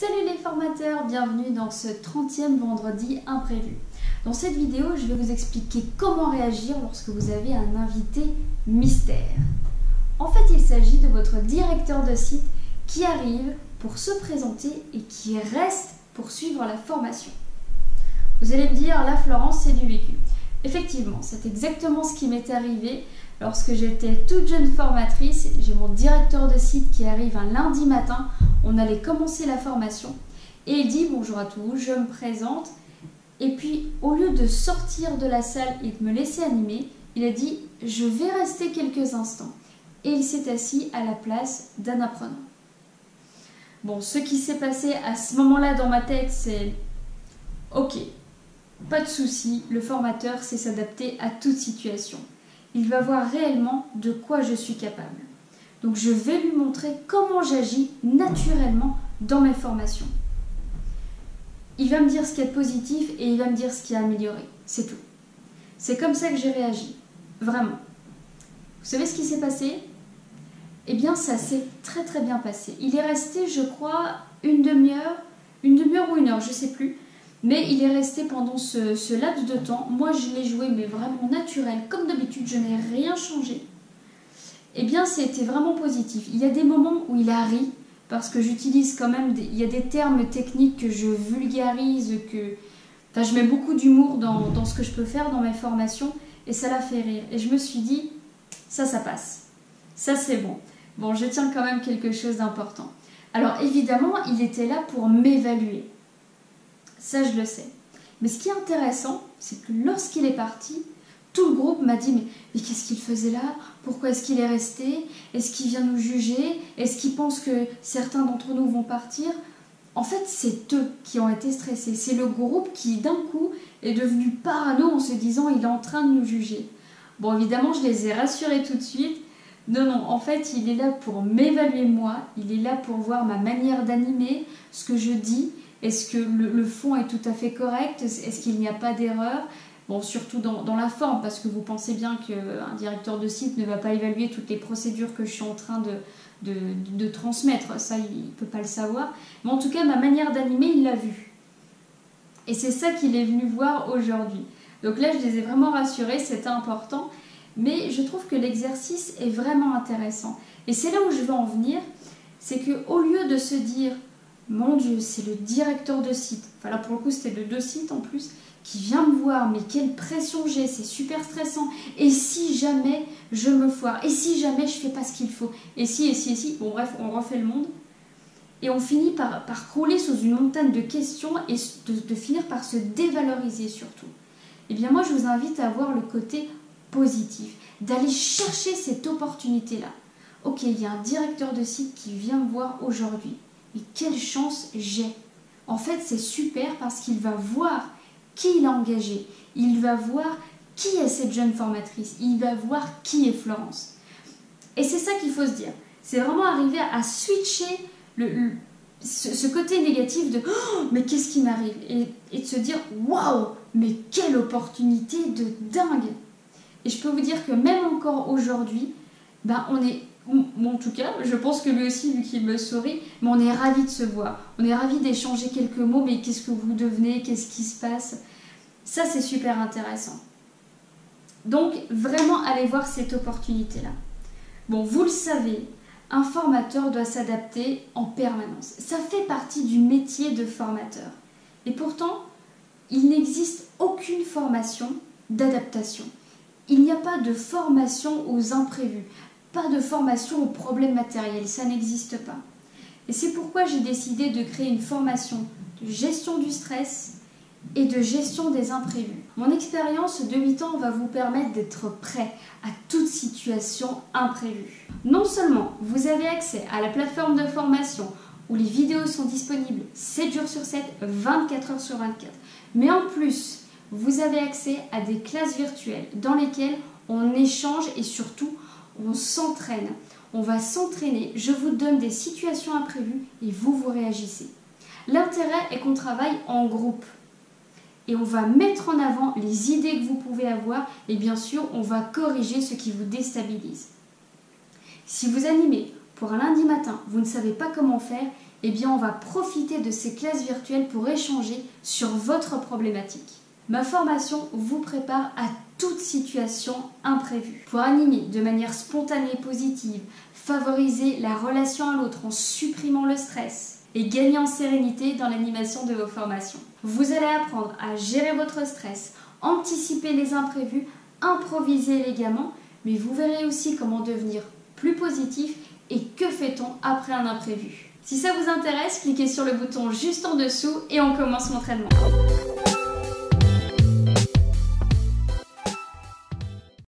Salut les formateurs, bienvenue dans ce 30e vendredi imprévu. Dans cette vidéo, je vais vous expliquer comment réagir lorsque vous avez un invité mystère. En fait, il s'agit de votre directeur de site qui arrive pour se présenter et qui reste pour suivre la formation. Vous allez me dire, là Florence, c'est du vécu. Effectivement, c'est exactement ce qui m'est arrivé lorsque j'étais toute jeune formatrice. J'ai mon directeur de site qui arrive un lundi matin. On allait commencer la formation et il dit bonjour à tous, je me présente. Et puis, au lieu de sortir de la salle et de me laisser animer, il a dit je vais rester quelques instants. Et il s'est assis à la place d'un apprenant. Bon, ce qui s'est passé à ce moment-là dans ma tête, c'est ok, pas de souci, le formateur sait s'adapter à toute situation. Il va voir réellement de quoi je suis capable. Donc je vais lui montrer comment j'agis naturellement dans mes formations. Il va me dire ce qui est positif et il va me dire ce qui est amélioré. C'est tout. C'est comme ça que j'ai réagi. Vraiment. Vous savez ce qui s'est passé? Eh bien, ça s'est très très bien passé. Il est resté, je crois, une demi-heure ou une heure, je ne sais plus. Mais il est resté pendant ce laps de temps. Moi, je l'ai joué, mais vraiment naturel. Comme d'habitude, je n'ai rien changé. Eh bien, c'était vraiment positif. Il y a des moments où il a ri, parce que j'utilise quand même, il y a des termes techniques que je vulgarise, je mets beaucoup d'humour dans ce que je peux faire dans mes formations, et ça l'a fait rire. Et je me suis dit, ça passe. Ça, c'est bon. Bon, je tiens quand même quelque chose d'important. Alors, évidemment, il était là pour m'évaluer. Ça, je le sais. Mais ce qui est intéressant, c'est que lorsqu'il est parti, tout le groupe m'a dit mais qu'est-ce qu'il faisait là? Pourquoi est-ce qu'il est resté? Est-ce qu'il vient nous juger? Est-ce qu'il pense que certains d'entre nous vont partir? En fait, c'est eux qui ont été stressés. C'est le groupe qui, d'un coup, est devenu parano en se disant il est en train de nous juger. Bon, évidemment, je les ai rassurés tout de suite. Non, en fait, il est là pour m'évaluer moi. Il est là pour voir ma manière d'animer, ce que je dis. Est-ce que le fond est tout à fait correct? Est-ce qu'il n'y a pas d'erreur? Bon, surtout dans la forme, parce que vous pensez bien qu'un directeur de site ne va pas évaluer toutes les procédures que je suis en train de transmettre. Ça, il ne peut pas le savoir. Mais en tout cas, ma manière d'animer, il l'a vu. Et c'est ça qu'il est venu voir aujourd'hui. Donc là, je les ai vraiment rassurés, c'était important. Mais je trouve que l'exercice est vraiment intéressant. Et c'est là où je veux en venir. C'est qu'au lieu de se dire mon Dieu, c'est le directeur de site. Enfin là, pour le coup, c'était de 2 sites en plus, qui vient me voir. Mais quelle pression j'ai, c'est super stressant. Et si jamais je me foire? Et si jamais je fais pas ce qu'il faut? Et si? Bon, bref, on refait le monde. Et on finit par crouler sous une montagne de questions et de finir par se dévaloriser surtout. Eh bien, moi, je vous invite à voir le côté positif, d'aller chercher cette opportunité-là. Ok, il y a un directeur de site qui vient me voir aujourd'hui. Mais quelle chance j'ai! En fait, c'est super parce qu'il va voir qui il a engagé. Il va voir qui est cette jeune formatrice. Il va voir qui est Florence. Et c'est ça qu'il faut se dire. C'est vraiment arriver à switcher ce côté négatif de oh, mais qu'est-ce qui m'arrive? Et de se dire waouh, mais quelle opportunité de dingue! Et je peux vous dire que même encore aujourd'hui, on est... En tout cas, je pense que lui aussi, vu qu'il me sourit, mais on est ravis de se voir. On est ravis d'échanger quelques mots, mais qu'est-ce que vous devenez? Qu'est-ce qui se passe? Ça, c'est super intéressant. Donc, vraiment, allez voir cette opportunité-là. Bon, vous le savez, un formateur doit s'adapter en permanence. Ça fait partie du métier de formateur. Et pourtant, il n'existe aucune formation d'adaptation. Il n'y a pas de formation aux imprévus. Pas de formation aux problèmes matériels, ça n'existe pas. Et c'est pourquoi j'ai décidé de créer une formation de gestion du stress et de gestion des imprévus. Mon expérience de 8 ans va vous permettre d'être prêt à toute situation imprévue. Non seulement vous avez accès à la plateforme de formation où les vidéos sont disponibles 7 jours sur 7, 24 heures sur 24, mais en plus, vous avez accès à des classes virtuelles dans lesquelles on échange et surtout on s'entraîne, on va s'entraîner, je vous donne des situations imprévues et vous réagissez. L'intérêt est qu'on travaille en groupe et on va mettre en avant les idées que vous pouvez avoir et bien sûr on va corriger ce qui vous déstabilise. Si vous animez pour un lundi matin, vous ne savez pas comment faire, eh bien on va profiter de ces classes virtuelles pour échanger sur votre problématique. Ma formation vous prépare à toute situation imprévue. Pour animer de manière spontanée et positive, favoriser la relation à l'autre en supprimant le stress et gagner en sérénité dans l'animation de vos formations. Vous allez apprendre à gérer votre stress, anticiper les imprévus, improviser élégamment, mais vous verrez aussi comment devenir plus positif et que fait-on après un imprévu. Si ça vous intéresse, cliquez sur le bouton juste en dessous et on commence l'entraînement.